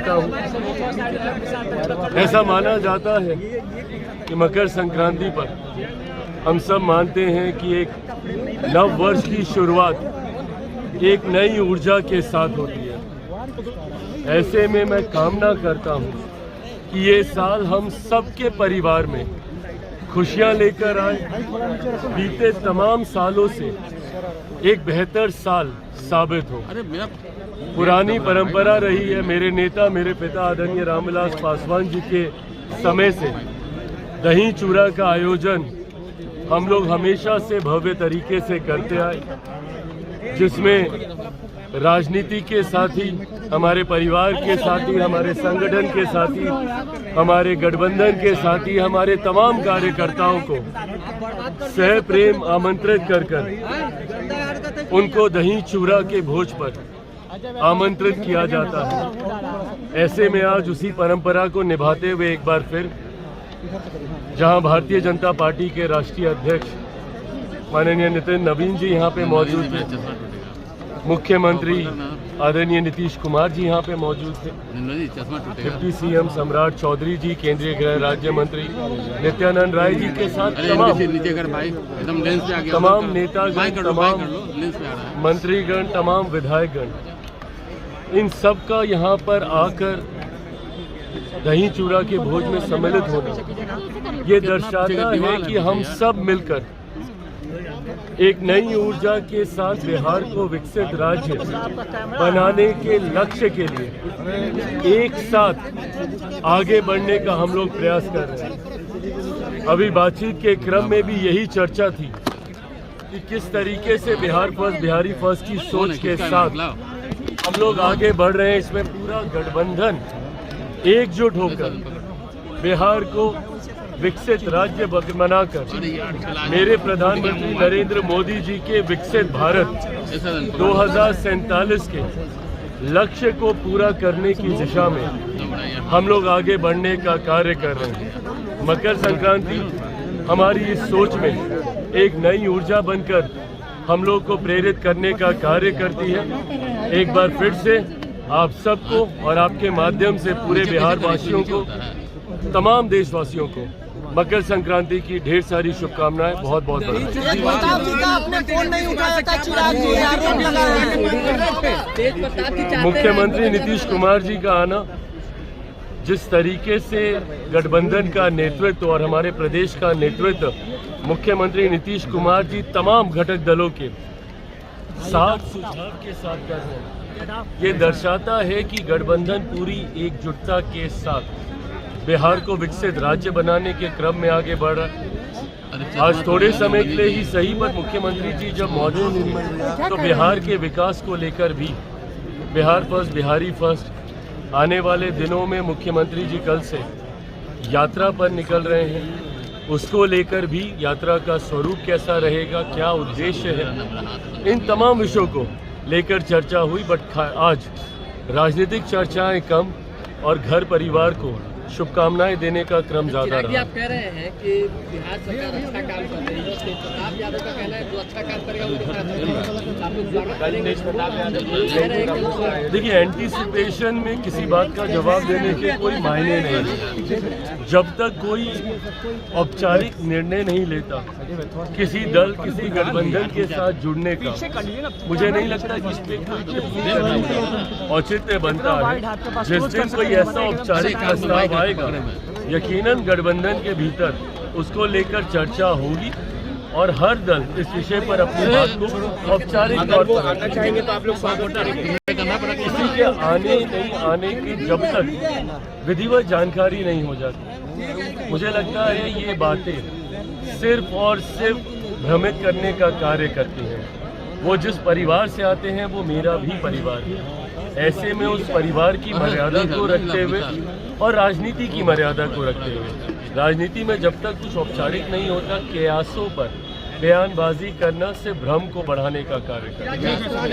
करता हूँ। ऐसा माना जाता है कि मकर संक्रांति पर हम सब मानते हैं कि एक नव वर्ष की शुरुआत एक नई ऊर्जा के साथ होती है। ऐसे में मैं कामना करता हूँ कि ये साल हम सबके परिवार में खुशियाँ लेकर आए, बीते तमाम सालों से एक बेहतर साल साबित हो। पुरानी परंपरा रही है, मेरे नेता मेरे पिता आदरणीय रामविलास पासवान जी के समय से दही चूड़ा का आयोजन हम लोग हमेशा से भव्य तरीके से करते आए, जिसमें राजनीति के साथ ही हमारे परिवार के साथ ही हमारे संगठन के साथ ही हमारे गठबंधन के साथ ही हमारे तमाम कार्यकर्ताओं को सह प्रेम आमंत्रित कर उनको दही चूड़ा के भोज पर आमंत्रित किया जाता है। ऐसे में आज उसी परंपरा को निभाते हुए एक बार फिर जहां भारतीय जनता पार्टी के राष्ट्रीय अध्यक्ष माननीय नितिन नवीन जी यहाँ पे मौजूद थे, मुख्यमंत्री आदरणीय नीतीश कुमार जी यहाँ पे मौजूद थे, डिप्टी सीएम सम्राट चौधरी जी, केंद्रीय गृह राज्य मंत्री नित्यानंद राय जी के साथ तमाम नेतागण, तमाम मंत्रीगण, तमाम विधायकगण, इन सब का यहाँ पर आकर दही चूड़ा के भोज में सम्मिलित होना ये दर्शाता है कि हम सब मिलकर एक नई ऊर्जा के साथ बिहार को विकसित राज्य बनाने के लक्ष्य के लिए एक साथ आगे बढ़ने का हम लोग प्रयास कर रहे हैं। अभी बातचीत के क्रम में भी यही चर्चा थी कि किस तरीके से बिहार फर्स्ट, बिहारी फर्स्ट की सोच के साथ हम लोग आगे बढ़ रहे हैं। इसमें पूरा गठबंधन एकजुट होकर बिहार को विकसित राज्य बनाकर मेरे प्रधानमंत्री नरेंद्र मोदी जी के विकसित भारत 2047 के लक्ष्य को पूरा करने की दिशा में हम लोग आगे बढ़ने का कार्य कर रहे हैं। मकर संक्रांति हमारी इस सोच में एक नई ऊर्जा बनकर हम लोग को प्रेरित करने का कार्य करती है। एक बार फिर से आप सबको और आपके माध्यम से पूरे बिहार वासियों को, तमाम देशवासियों को मकर संक्रांति की ढेर सारी शुभकामनाएं। बहुत बहुत मुख्यमंत्री नीतीश कुमार जी का आना, जिस तरीके से गठबंधन का नेतृत्व और हमारे प्रदेश का नेतृत्व मुख्यमंत्री नीतीश कुमार जी तमाम घटक दलों के साथ सुझाव के साथ कर रहे हैं, ये दर्शाता है कि गठबंधन पूरी एकजुटता के साथ बिहार को विकसित राज्य बनाने के क्रम में आगे बढ़ रहा है। आज थोड़े समय के लिए ही सही, पर मुख्यमंत्री जी जब मौजूद हैं तो बिहार के विकास को लेकर भी बिहार फर्स्ट, बिहारी फर्स्ट आने वाले दिनों में मुख्यमंत्री जी कल से यात्रा पर निकल रहे हैं, उसको लेकर भी यात्रा का स्वरूप कैसा रहेगा, क्या उद्देश्य है, इन तमाम विषयों को लेकर चर्चा हुई। बट आज राजनीतिक चर्चाएं कम और घर परिवार को शुभकामनाएं देने का क्रम ज्यादा रहा। आप कह रहे हैं कि बिहार सरकार अच्छा काम कर रही है, प्रताप यादव का कहना है जो अच्छा काम करेगा वो। देखिए, एंटीसिपेशन में किसी बात का जवाब देने के कोई मायने नहीं। जब तक कोई औपचारिक निर्णय नहीं लेता किसी दल, किसी गठबंधन के साथ जुड़ने का, मुझे नहीं लगता कि इस पे औचित्य बनता है। जिस दिन कोई ऐसा औपचारिक प्रस्ताव आएगा, यकीनन गठबंधन के भीतर उसको लेकर चर्चा होगी और हर दल इस विषय पर अपनी बात को औपचारिक तौर पर आना चाहेंगे तो आप लोग किसी के आने नहीं आने की जब तक विधिवत जानकारी नहीं हो जाती, मुझे लगता है ये बातें सिर्फ और सिर्फ भ्रमित करने का कार्य करती हैं। वो जिस परिवार से आते हैं वो मेरा भी परिवार है। ऐसे में उस परिवार की मर्यादा को रखते हुए और राजनीति की मर्यादा को रखते हुए, राजनीति में जब तक कुछ औपचारिक नहीं होता, कयासों पर बयानबाजी करना से भ्रम को बढ़ाने का कार्य करता है।